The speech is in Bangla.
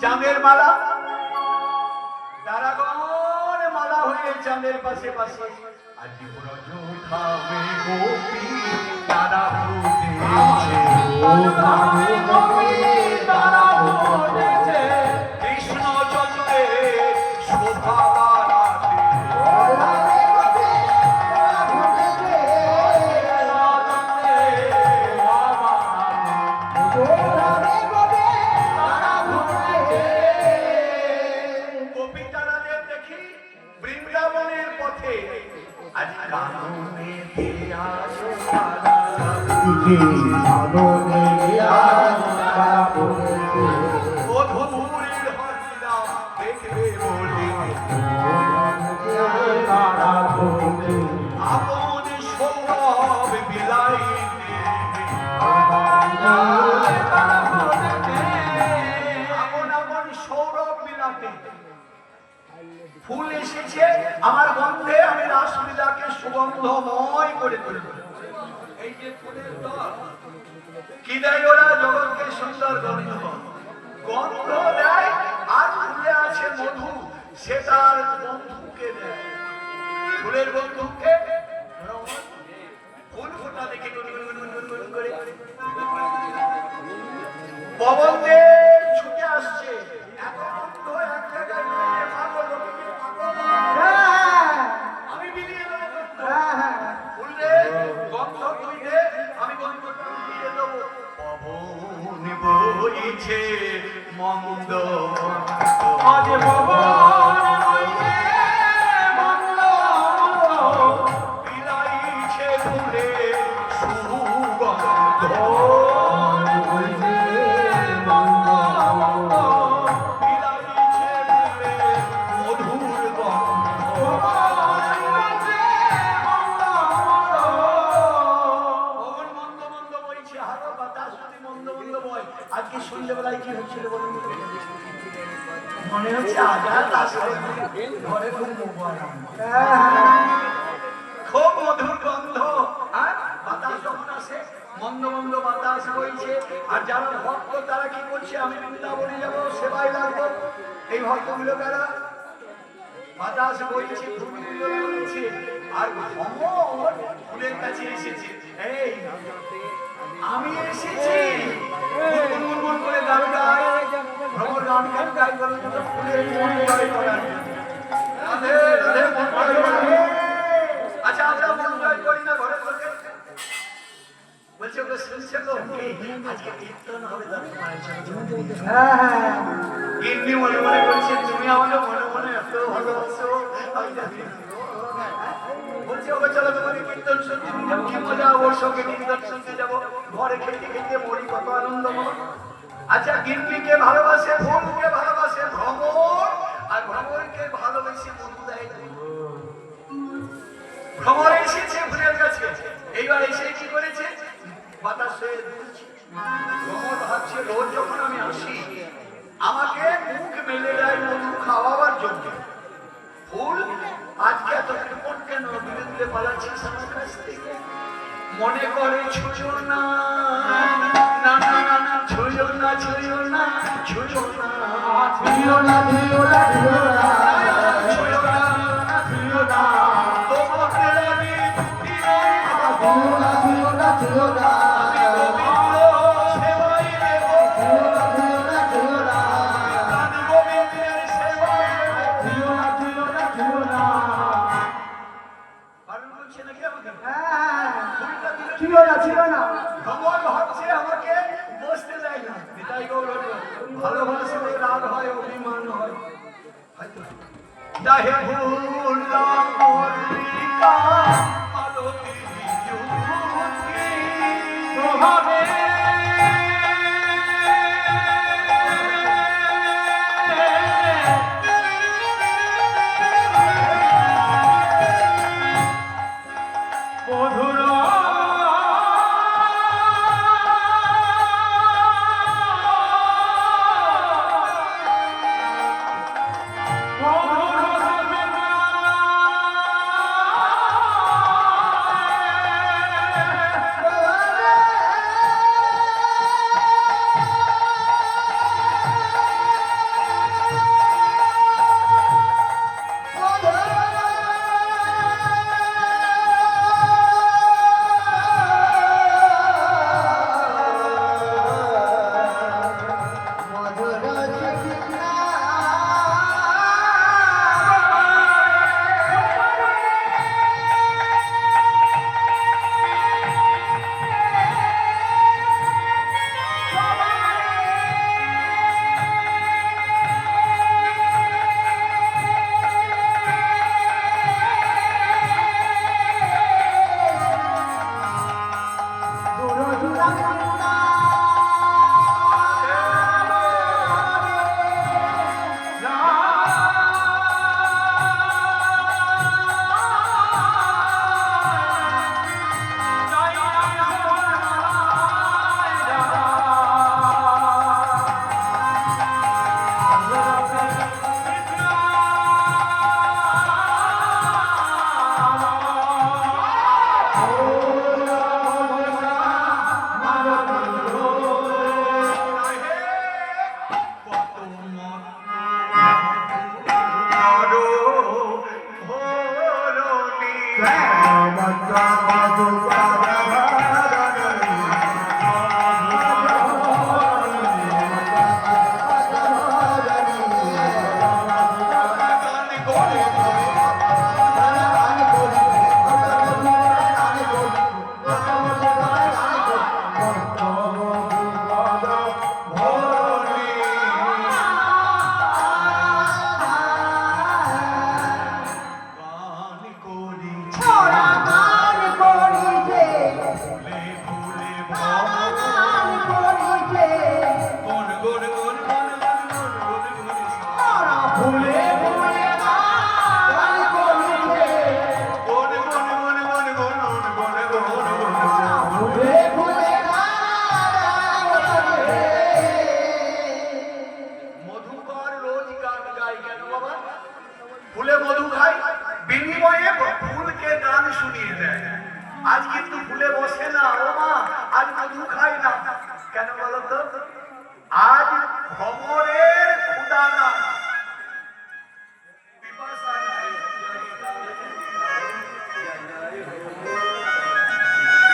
চাঁদের মালা তারাগণ মালা হয়ে চাঁদের পাশে পাশে আজ ব্রজ খাবে গোপী তারা ফুটেছে কৃষ্ণ চন্দ্রে শোভা ফুল এসেছে আমার গন্ধে আমি রাসলীলাকে সুগন্ধময় করে তুলব। এই যে ফুলের দল কি দেয় ওরা জগৎকে সুন্দর গন্ধ গন্ধ দেয় আর ফুলে আছে মধু সে তার বন্ধুকে দেয় ফুলের বন্ধুকে ফুল ফোটা দেখে গুনগুন করে পবন ছুটে আসছে এত গন্ধ এক জায়গায় আমি বিলিয়ে দেবো ফুলে গন্ধ তুই দে আমি গন্ধটা বিলিয়ে দেবো পবন বইছে মন্দ আজ পবন বইছে মন্দ বিলাইছে ফুলে সুগন্ধ আজকে সন্ধ্যাবেলায় কি হচ্ছিল বলুন মনে হচ্ছে ঘরে খুব মধুর গন্ধ আর বাতাস যখন আসে মন্দ মন্দ বাতাস বইছে আর যারা ভক্ত তারা কি করছে আমি বৃন্দাবনে যাবো সেবায় লাগবো এই ভক্তগুলো কারা বাতাস বইছে ফুলগুলো বইছে আর ভ্রমর ফুলের কাছে এসেছে এই আমি এসেছি গুনগুন করে গান গাই ভ্রমর গান গান গাই বলে ফুলের মন জয় করার আচ্ছা আমরা মন জয় করি না ঘরে বসে বলছে ওকে শুনছে তো আজকে কীর্তন হবে গিন্নি মনে মনে বলছে তুমি আমাকে মনে মনে এত ভালোবাসো বলছে ওকে চলো তোমাকে কীর্তন শুনছি তোমার সঙ্গে নির্দর্শন শুনতে যাবো, ঘরে খেতে খেতে মরি কত আনন্দ মন। আচ্ছা, গিন্নিকে ভালোবাসে, ফুলকে ভালোবাসে ভ্রমর, আর ভ্রমরকে ভালোবেসে মধু দেয়। ভ্রমর এসেছে ফুলের কাছে, এইবার এসে কি করেছে, বাতাসে দুলছে। ভ্রমর ভাবছে রোজ যখন আমি আসি আমাকে মুখ মেলে দেয় মধু খাওয়াবার জন্য, ফুল আজকে এত কৃপণ কেন, দূরে দূরে পালাচ্ছিস আমার কাছ থেকে? মনে করে ছুঁয়ো না, না না না না, ছুঁয়ো না ছুঁয়ো না ছুঁয়ো না, ছুঁয়ো না ছুঁয়ো না ছুঁয়ো না, ছুঁয়ো না ছুঁয়ো না, তোমাকে আমি ছুঁয়ো না ছুঁয়ো না ছুঁয়ো না, ভালোবাসলে রাগ হয়, অভিমান হয়। চাহে ভুললাম মল্লিকা মালতী বিজুতি প্রভাবে, মধুর ফুলে মধু খায়, বিনিময়ে ফুলকে গান শুনিয়ে দেয়। আজ কিন্তু ফুলে বসে না, ও মা আজ মধু খায় না, কেন বলো তো? আজ ভ্রমরের ক্ষুধা না